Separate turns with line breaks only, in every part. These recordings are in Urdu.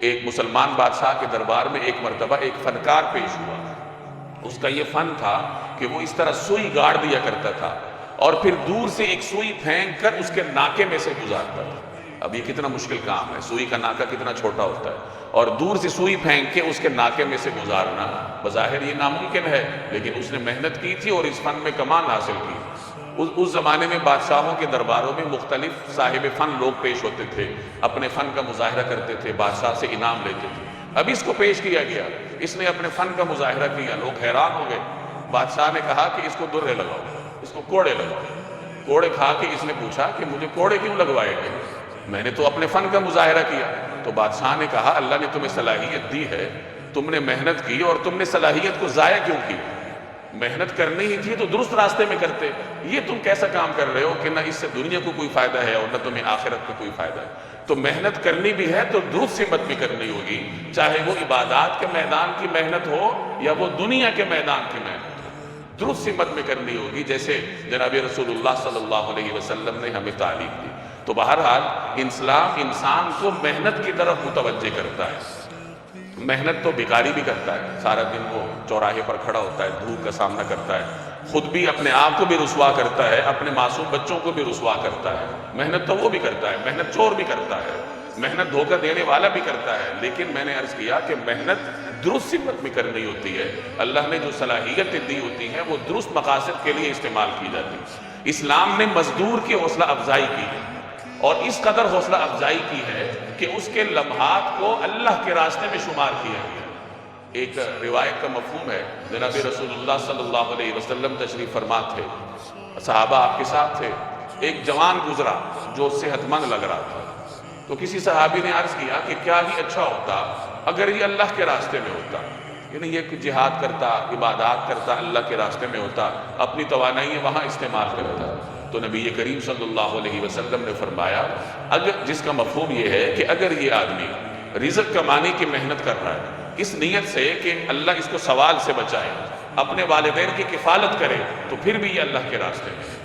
ایک مسلمان بادشاہ کے دربار میں ایک مرتبہ ایک فنکار پیش ہوا۔ اس کا یہ فن تھا کہ وہ اس طرح سوئی گاڑ دیا کرتا تھا اور پھر دور سے ایک سوئی پھینک کر اس کے ناکے میں سے گزارتا تھا۔ اب یہ کتنا مشکل کام ہے، سوئی کا ناکا کتنا چھوٹا ہوتا ہے اور دور سے سوئی پھینک کے اس کے ناکے میں سے گزارنا بظاہر یہ ناممکن ہے، لیکن اس نے محنت کی تھی اور اس فن میں کمال حاصل کی۔ اس زمانے میں بادشاہوں کے درباروں میں مختلف صاحب فن لوگ پیش ہوتے تھے، اپنے فن کا مظاہرہ کرتے تھے، بادشاہ سے انعام لیتے تھے۔ اب اس کو پیش کیا گیا، اس نے اپنے فن کا مظاہرہ کیا، لوگ حیران ہو گئے۔ بادشاہ نے کہا کہ اس کو درے لگاؤ، اس کو کوڑے لگاؤ۔ کوڑے کھا کے اس نے پوچھا کہ مجھے کوڑے کیوں لگوائے گئے؟ میں نے تو اپنے فن کا مظاہرہ کیا۔ تو بادشاہ نے کہا اللہ نے تمہیں صلاحیت دی ہے، تم نے محنت کی اور تم نے صلاحیت کو ضائع کیوں کی؟ محنت کرنی ہی تھی تو درست راستے میں کرتے۔ یہ تم کیسا کام کر رہے ہو کہ نہ اس سے دنیا کو کوئی فائدہ ہے اور نہ تمہیں آخرت کو کوئی فائدہ ہے۔ تو محنت کرنی بھی ہے تو درست سمت بھی کرنی ہوگی، چاہے وہ عبادات کے میدان کی محنت ہو یا وہ دنیا کے میدان کی محنت ہو، درست سمت میں کرنی ہوگی، جیسے جناب رسول اللہ صلی اللہ علیہ وسلم نے ہمیں تعلیم دی۔ تو بہرحال اسلام انسان کو محنت کی طرف متوجہ کرتا ہے۔ محنت تو بھکاری بھی کرتا ہے، سارا دن وہ چوراہے پر کھڑا ہوتا ہے، دھوپ کا سامنا کرتا ہے، خود بھی اپنے آپ کو بھی رسوا کرتا ہے، اپنے معصوم بچوں کو بھی رسوا کرتا ہے۔ محنت تو وہ بھی کرتا ہے، محنت چور بھی کرتا ہے، محنت دھوکہ دینے والا بھی کرتا ہے، لیکن میں نے عرض کیا کہ محنت درست سمت میں کرنی ہوتی ہے۔ اللہ نے جو صلاحیتیں دی ہوتی ہیں وہ درست مقاصد کے لیے استعمال کی جاتی ہے۔ اسلام نے مزدور کی حوصلہ افزائی کی ہے اور اس قدر حوصلہ افزائی کی ہے کہ اس کے لمحات کو اللہ کے راستے میں شمار کیا گیا۔ ایک روایت کا مفہوم ہے، جناب رسول اللہ صلی اللہ علیہ وسلم تشریف فرما تھے، صحابہ آپ کے ساتھ تھے، ایک جوان گزرا جو صحت مند لگ رہا تھا۔ تو کسی صحابی نے عرض کیا کہ کیا ہی اچھا ہوتا اگر یہ اللہ کے راستے میں ہوتا، یعنی یہ جہاد کرتا، عبادات کرتا، اللہ کے راستے میں ہوتا، اپنی توانائی وہاں استعمال کرتا۔ تو نبی کریم صلی اللہ علیہ وسلم نے فرمایا، اگر جس کا مفہوم یہ ہے کہ اگر یہ آدمی رزق کمانے کی محنت کر رہا ہے اس نیت سے کہ اللہ اس کو سوال سے بچائے، اپنے والدین کی کفالت کرے، تو پھر بھی یہ اللہ کے راستے میں ہے۔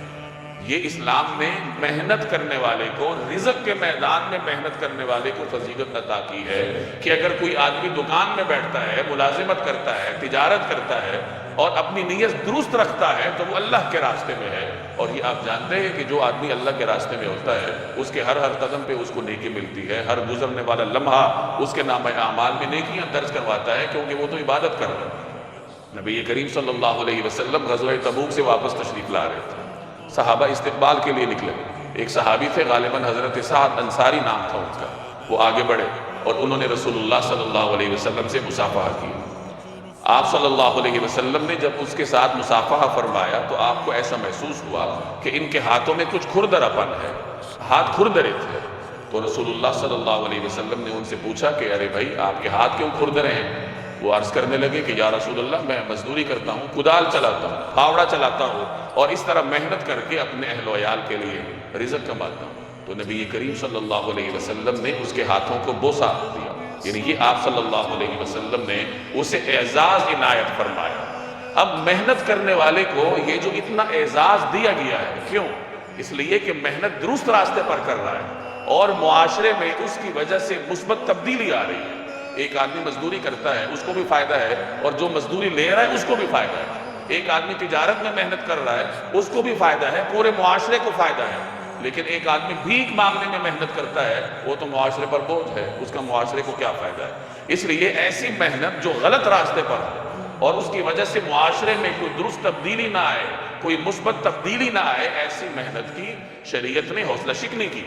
یہ اسلام نے محنت کرنے والے کو، رزق کے میدان میں محنت کرنے والے کو فضیلت عطا کی ہے کہ اگر کوئی آدمی دکان میں بیٹھتا ہے، ملازمت کرتا ہے، تجارت کرتا ہے اور اپنی نیت درست رکھتا ہے تو وہ اللہ کے راستے میں ہے۔ اور یہ آپ جانتے ہیں کہ جو آدمی اللہ کے راستے میں ہوتا ہے اس کے ہر قدم پہ اس کو نیکی ملتی ہے، ہر گزرنے والا لمحہ اس کے نامہ اعمال میں نیکیاں درج کرواتا ہے، کیونکہ وہ تو عبادت کر رہا ہے۔ نبی کریم صلی اللہ علیہ وسلم غزوہ تبوک سے واپس تشریف لا رہے تھے، صحابہ استقبال کے لیے نکلے۔ ایک صحابی تھے، غالباً حضرت سعد انصاری نام تھا ان کا، وہ آگے بڑھے اور انہوں نے رسول اللہ صلی اللہ علیہ وسلم سے مصافحہ کی۔ آپ صلی اللہ علیہ وسلم نے جب اس کے ساتھ مصافحہ فرمایا تو آپ کو ایسا محسوس ہوا کہ ان کے ہاتھوں میں کچھ کھردراپن ہے، ہاتھ کھردرے تھے۔ تو رسول اللہ صلی اللہ علیہ وسلم نے ان سے پوچھا کہ ارے بھائی آپ کے ہاتھ کیوں کھردرے ہیں؟ وہ عرض کرنے لگے کہ یا رسول اللہ میں مزدوری کرتا ہوں، کدال چلاتا ہوں، پھاوڑا چلاتا ہوں اور اس طرح محنت کر کے اپنے اہل و عیال کے لیے رزق کماتا ہوں۔ تو نبی کریم صلی اللہ علیہ وسلم نے اس کے ہاتھوں کو بوسہ دیا، یعنی یہ آپ صلی اللہ علیہ وسلم نے اسے اعزاز عنایت فرمایا۔ اب محنت کرنے والے کو یہ جو اتنا اعزاز دیا گیا ہے، کیوں؟ اس لیے کہ محنت درست راستے پر کر رہا ہے اور معاشرے میں اس کی وجہ سے مثبت تبدیلی آ رہی ہے۔ ایک آدمی مزدوری کرتا ہے اس کو بھی فائدہ ہے اور جو مزدوری لے رہا ہے اس کو بھی فائدہ ہے۔ ایک آدمی تجارت میں محنت کر رہا ہے اس کو بھی فائدہ ہے، پورے معاشرے کو فائدہ ہے۔ لیکن ایک آدمی بھیک مانگنے میں محنت کرتا ہے وہ تو معاشرے پر بوجھ ہے، اس کا معاشرے کو کیا فائدہ ہے؟ اس لیے ایسی محنت جو غلط راستے پر ہو اور اس کی وجہ سے معاشرے میں کوئی درست تبدیلی نہ آئے، کوئی مثبت تبدیلی نہ آئے، ایسی محنت کی شریعت نے حوصلہ شکنی کی۔